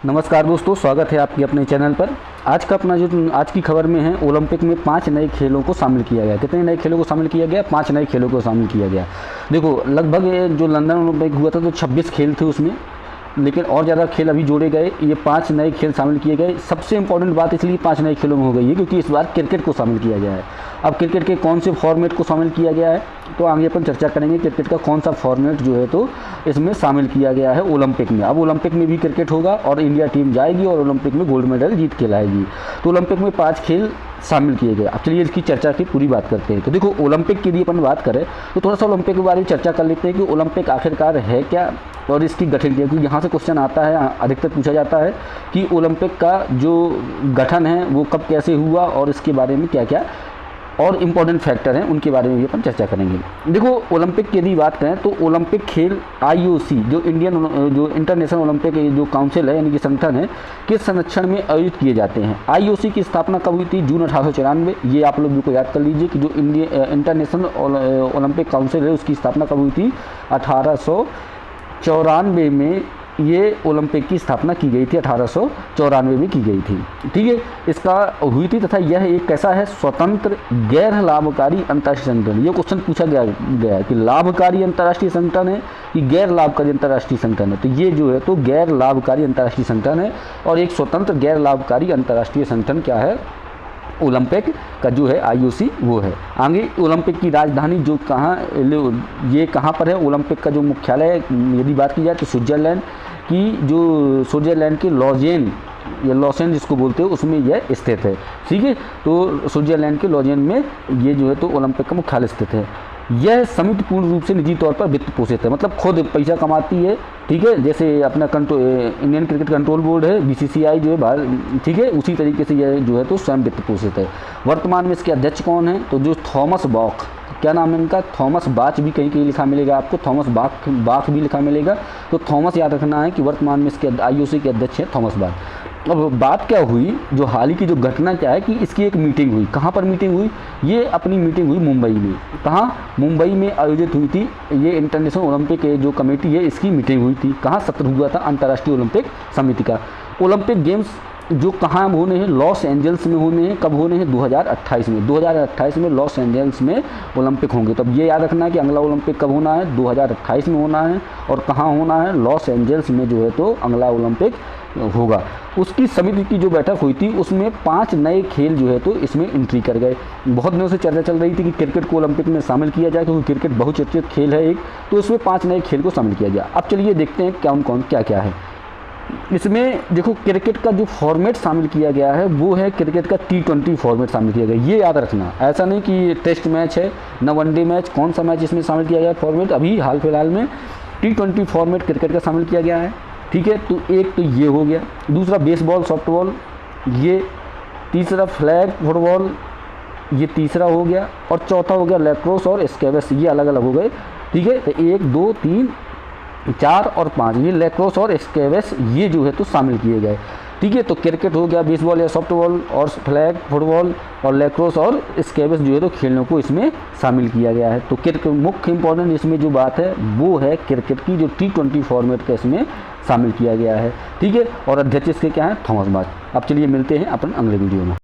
नमस्कार दोस्तों, स्वागत है आपके अपने चैनल पर। आज की खबर में है, ओलंपिक में 5 नए खेलों को शामिल किया गया। कितने नए खेलों को शामिल किया गया? 5 नए खेलों को शामिल किया गया। देखो, लगभग जो लंदन ओलंपिक हुआ था तो 26 खेल थे उसमें, लेकिन और ज़्यादा खेल अभी जोड़े गए। ये 5 नए खेल शामिल किए गए। सबसे इंपॉर्टेंट बात इसलिए 5 नए खेलों में हो गई है क्योंकि इस बार क्रिकेट को शामिल किया गया है। अब क्रिकेट के कौन से फॉर्मेट को शामिल किया गया है तो आगे अपन चर्चा करेंगे। क्रिकेट का कौन सा फॉर्मेट जो है तो इसमें शामिल किया गया है ओलंपिक में। अब ओलंपिक में भी क्रिकेट होगा और इंडिया टीम जाएगी और ओलंपिक में गोल्ड मेडल जीत के लाएगी। तो ओलंपिक में 5 खेल शामिल किए गए। अब चलिए इसकी चर्चा की पूरी बात करते हैं। तो देखो, ओलंपिक की यदि अपन बात करें तो थोड़ा सा ओलंपिक के बारे में चर्चा कर लेते हैं कि ओलंपिक आखिरकार है क्या और इसकी गठन क्या। क्योंकि यहाँ से क्वेश्चन आता है, अधिकतर पूछा जाता है कि ओलंपिक का जो गठन है वो कब कैसे हुआ और इसके बारे में क्या क्या और इम्पोर्टेंट फैक्टर हैं उनके बारे में भी अपन चर्चा करेंगे। देखो, ओलंपिक की यदि बात करें तो ओलंपिक खेल IOC जो इंटरनेशनल ओलंपिक जो काउंसिल है यानी कि संगठन है के संरक्षण में आयोजित किए जाते हैं। IOC की स्थापना कब हुई थी? जून 1894। ये आप लोग को याद कर लीजिए कि जो इंटरनेशनल ओलंपिक काउंसिल है उसकी स्थापना कब हुई थी? 1894 में ये ओलंपिक की स्थापना की गई थी। 1894 में की गई थी, ठीक है। इसका हुई थी तथा यह एक कैसा है? स्वतंत्र गैर लाभकारी अंतर्राष्ट्रीय संगठन। ये क्वेश्चन पूछा गया है कि लाभकारी अंतर्राष्ट्रीय संगठन है कि गैर लाभकारी अंतर्राष्ट्रीय संगठन है। तो ये जो है तो गैर लाभकारी अंतर्राष्ट्रीय संगठन है और एक स्वतंत्र गैर लाभकारी अंतर्राष्ट्रीय संगठन क्या है? ओलंपिक का जो है IOC वो है। आगे ओलंपिक की राजधानी जो ये कहाँ पर है? ओलंपिक का जो मुख्यालय यदि बात की जाए तो स्विट्जरलैंड के लॉजेन जिसको बोलते हो उसमें यह स्थित है, ठीक है। तो स्विट्जरलैंड के लॉजेन में ये जो है तो ओलंपिक का मुख्यालय स्थित है। यह समिति पूर्ण रूप से निजी तौर पर वित्त पोषित है, मतलब खुद पैसा कमाती है, ठीक है। जैसे अपना इंडियन क्रिकेट कंट्रोल बोर्ड है BCCI जो है ठीक है, उसी तरीके से यह जो है तो स्वयं वित्त पोषित है। वर्तमान में इसके अध्यक्ष कौन है? तो जो थॉमस बॉक, क्या नाम है इनका? थॉमस बाच भी कहीं लिखा मिलेगा आपको, थॉमस बाक भी लिखा मिलेगा। तो थॉमस याद रखना है कि वर्तमान में इसके IOC के अध्यक्ष हैं थॉमस बाच। अब बात क्या हुई, जो हाल ही की जो घटना क्या है कि इसकी एक मीटिंग हुई। कहाँ पर मीटिंग हुई? ये अपनी मीटिंग हुई मुंबई में। कहाँ? मुंबई में आयोजित हुई थी। ये इंटरनेशनल ओलंपिक जो कमेटी है इसकी मीटिंग हुई थी। कहाँ? सत्र हुआ था अंतर्राष्ट्रीय ओलंपिक समिति का। ओलंपिक गेम्स जो कहाँ होने हैं? लॉस एंजल्स में होने हैं। कब होने हैं? 2028 में। 2028 में लॉस एंजल्स में ओलंपिक होंगे। तब ये याद रखना है कि अगला ओलंपिक कब होना है? 2028 में होना है। और कहाँ होना है? लॉस एंजल्स में जो है तो अगला ओलंपिक होगा। उसकी समिति की जो बैठक हुई थी उसमें 5 नए खेल जो है तो इसमें एंट्री कर गए। बहुत दिनों से चर्चा चल रही थी कि क्रिकेट को ओलंपिक में शामिल किया जाए क्योंकि क्रिकेट बहुचर्चित खेल है एक, तो इसमें 5 नए खेल को शामिल किया गया। अब चलिए देखते हैं कौन क्या क्या है इसमें। देखो, क्रिकेट का जो फॉर्मेट शामिल किया गया है वो है क्रिकेट का T20 फॉर्मेट शामिल किया गया। ये याद रखना, ऐसा नहीं कि टेस्ट मैच है न वनडे मैच। कौन सा मैच इसमें शामिल किया गया फॉर्मेट? अभी हाल फिलहाल में T20 फॉर्मेट क्रिकेट का शामिल किया गया है, ठीक है। तो एक तो ये हो गया। दूसरा बेसबॉल सॉफ्टबॉल, ये तीसरा फ्लैग फुटबॉल, ये तीसरा हो गया। और चौथा हो गया लैक्रोस और स्क्वैश, ये अलग अलग हो गए, ठीक है। तो 1 2 3 4 और 5 ये लैक्रोस और स्क्वैश ये जो है तो शामिल किए गए, ठीक है। तो क्रिकेट हो गया, बेसबॉल या सॉफ्टबॉल और फ्लैग फुटबॉल और लैक्रोस और स्क्वैश जो है तो खेलों को इसमें शामिल किया गया है। तो क्रिकेट मुख्य इंपॉर्टेंट इसमें जो बात है वो है क्रिकेट की जो T20 फॉर्मेट का इसमें शामिल किया गया है, ठीक है। और अध्यक्ष इसके क्या है? थॉमस बाच। अब चलिए मिलते हैं अपन अगले वीडियो में।